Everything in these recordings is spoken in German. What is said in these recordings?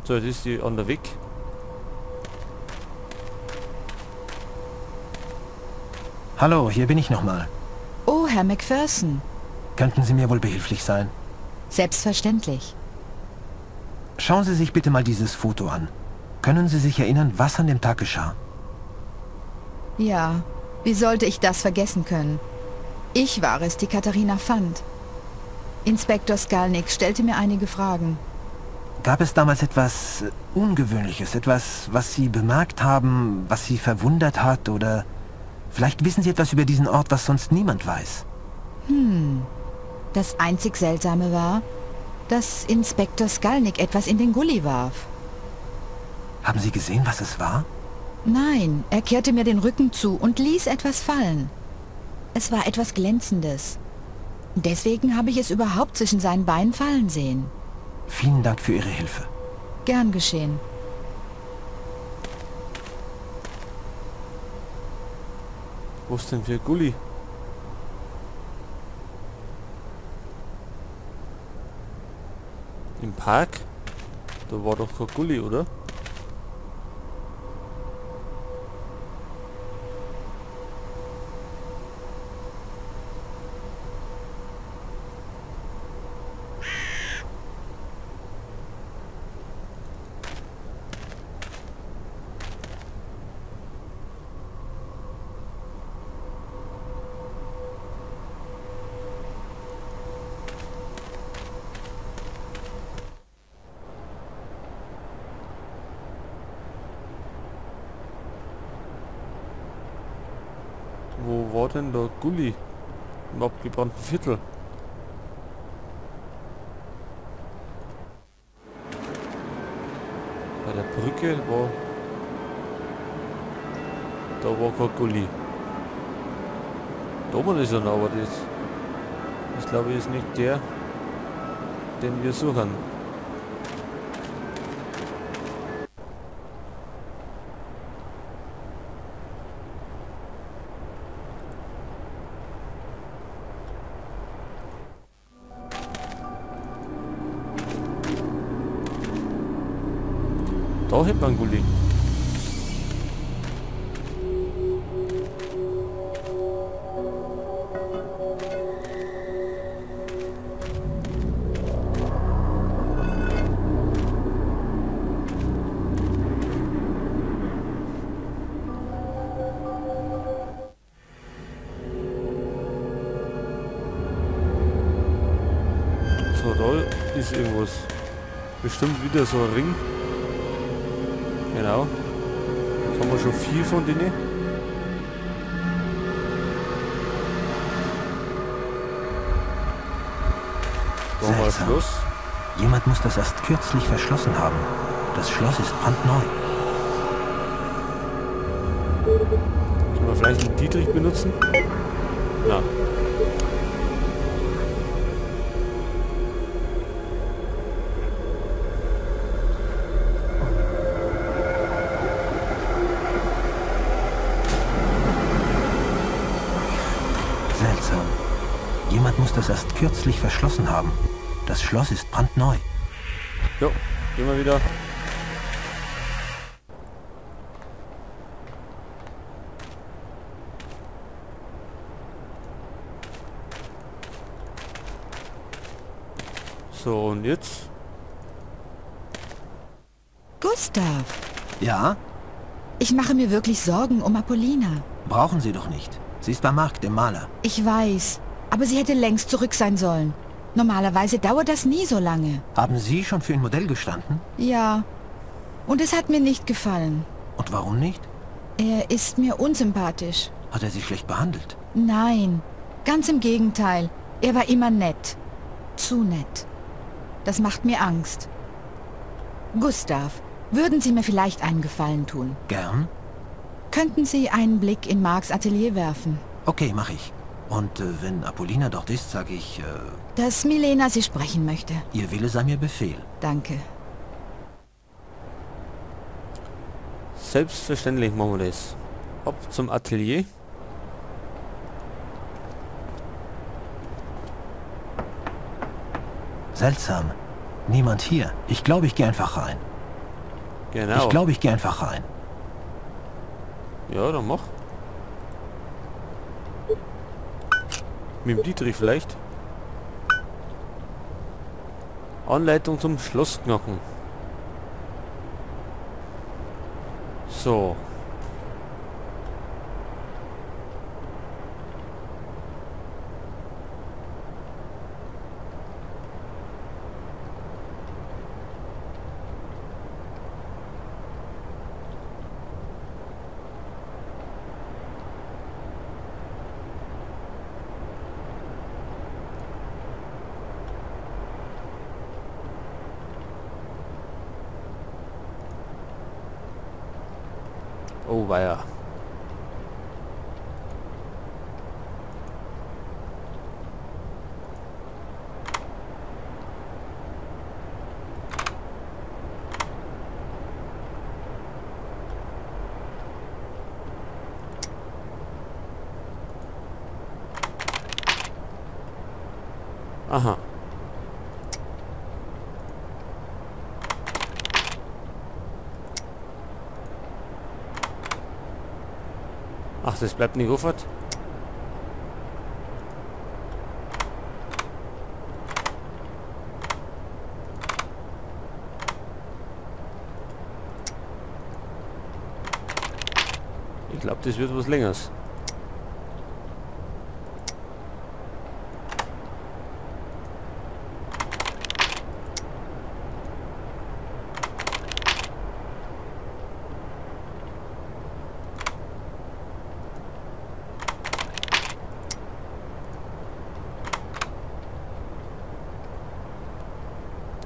So, jetzt ist sie an der Weg. Hallo, hier bin ich nochmal. Oh, Herr McPherson. Könnten Sie mir wohl behilflich sein? Selbstverständlich. Schauen Sie sich bitte mal dieses Foto an. Können Sie sich erinnern, was an dem Tag geschah? Ja, wie sollte ich das vergessen können? Ich war es, die Katharina fand. Inspektor Skalnik stellte mir einige Fragen. Gab es damals etwas Ungewöhnliches, etwas, was Sie bemerkt haben, was Sie verwundert hat, oder vielleicht wissen Sie etwas über diesen Ort, was sonst niemand weiß? Das einzig Seltsame war, dass Inspektor Skalnik etwas in den Gully warf. Haben Sie gesehen, was es war? Nein, er kehrte mir den Rücken zu und ließ etwas fallen. Es war etwas Glänzendes. Deswegen habe ich es überhaupt zwischen seinen Beinen fallen sehen. Vielen Dank für Ihre Hilfe. Gern geschehen. Wo ist denn für Gully? Im Park? Da war doch kein Gully, oder? Wo war denn der Gully? Im abgebrannten Viertel. Bei der Brücke war... Da war kein Gully. Da oben ist er noch, aber das glaube ich ist nicht der, den wir suchen. Da hätte man Gully. So, da ist irgendwas. Bestimmt wieder so ein Ring. Genau. Jetzt haben wir schon 4 von denen. Da haben wir ein Seltsam. Schloss. Jemand muss das erst kürzlich verschlossen haben. Das Schloss ist brandneu. Können wir vielleicht einen Dietrich benutzen? Na. Seltsam. Jemand muss das erst kürzlich verschlossen haben. Das Schloss ist brandneu. Jo, gehen wir wieder. So, und jetzt? Gustav, Ja? ich mache mir wirklich Sorgen um Apollina. Brauchen Sie doch nicht. Sie ist bei Marc, dem Maler. Ich weiß, aber sie hätte längst zurück sein sollen. Normalerweise dauert das nie so lange. Haben Sie schon für ein Modell gestanden? Ja, und es hat mir nicht gefallen. Und warum nicht? Er ist mir unsympathisch. Hat er Sie schlecht behandelt? Nein, ganz im Gegenteil. Er war immer nett. Zu nett. Das macht mir Angst. Gustav, würden Sie mir vielleicht einen Gefallen tun? Gern. Könnten Sie einen Blick in Marks Atelier werfen? Okay, mache ich. Und wenn Apollina dort ist, sage ich, Dass Milena Sie sprechen möchte. Ihr Wille sei mir Befehl. Danke. Selbstverständlich machen wir das. Ab zum Atelier. Seltsam. Niemand hier. Ich glaube, ich gehe einfach rein. Genau. Ich glaube, ich gehe einfach rein. Ja, dann mach. Mit dem Dietrich vielleicht. Anleitung zum Schlossknacken. So. Oh, weia. Aha. Ach, das bleibt nicht offen. Ich glaube, das wird was Längeres.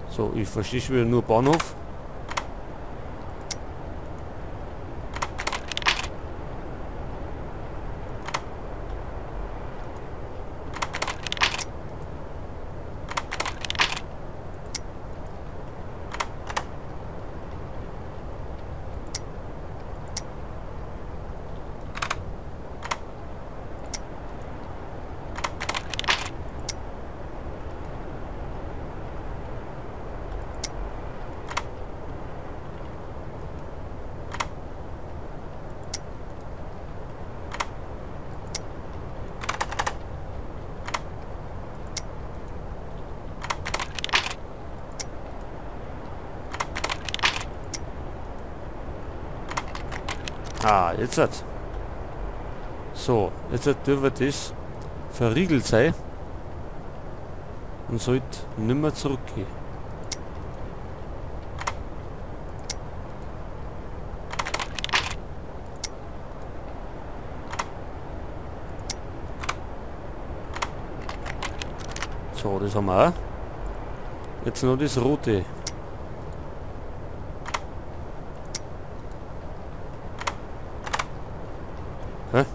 So, ich verstehe schon wieder nur Bahnhof. Ah, jetzt hat. So, jetzt dürfte das verriegelt sein und sollte nimmer zurückgehen. So, das haben wir auch. Jetzt noch das rote. Hä?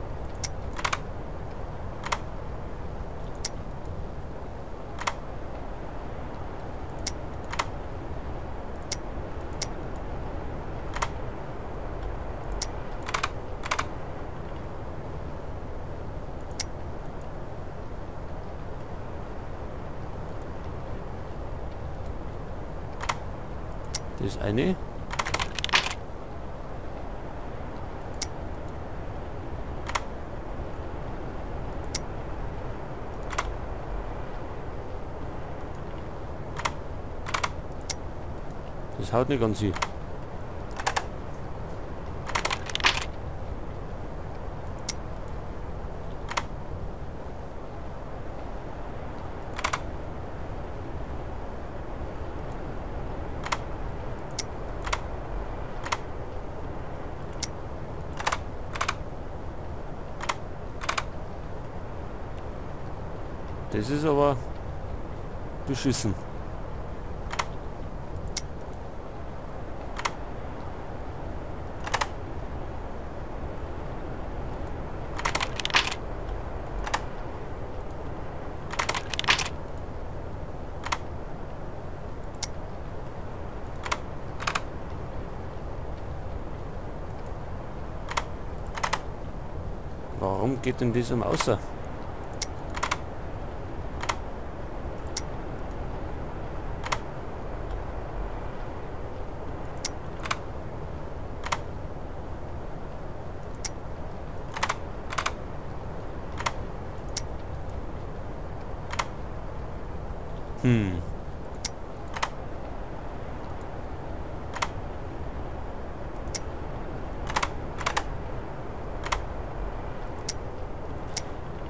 Das eine. Das haut nicht ganz hin. Das ist aber beschissen. Warum geht denn das am Außer?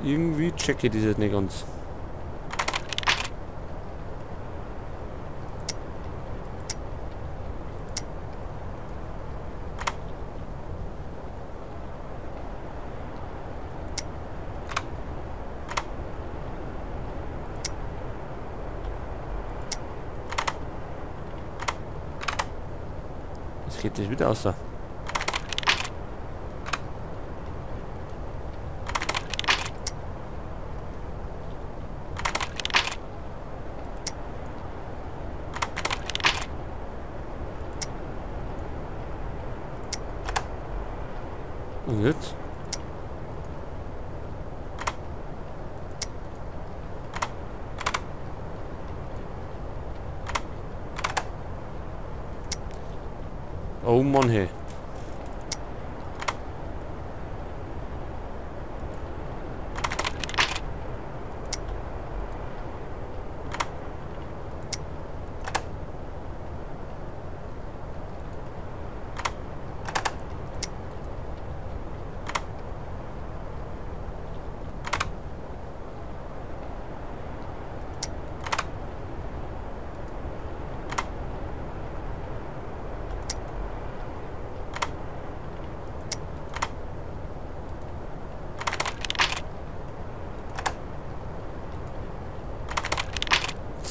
Irgendwie checke ich das jetzt nicht ganz. Jetzt geht das wieder aus. Und jetzt? Oh Mann, hey.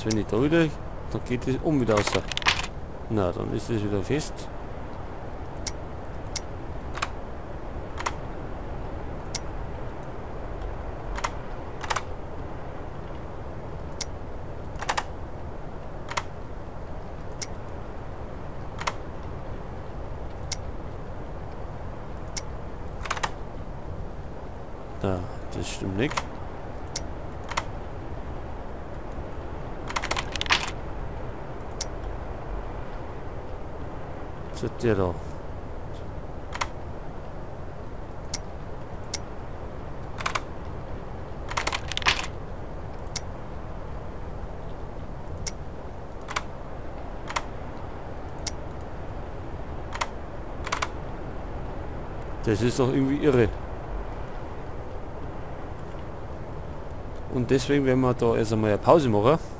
Wenn ich da wieder, dann geht es wieder raus. Na, dann ist es wieder fest. Da, das stimmt nicht. Der da. Das ist doch irgendwie irre. Und deswegen werden wir da erst einmal eine Pause machen.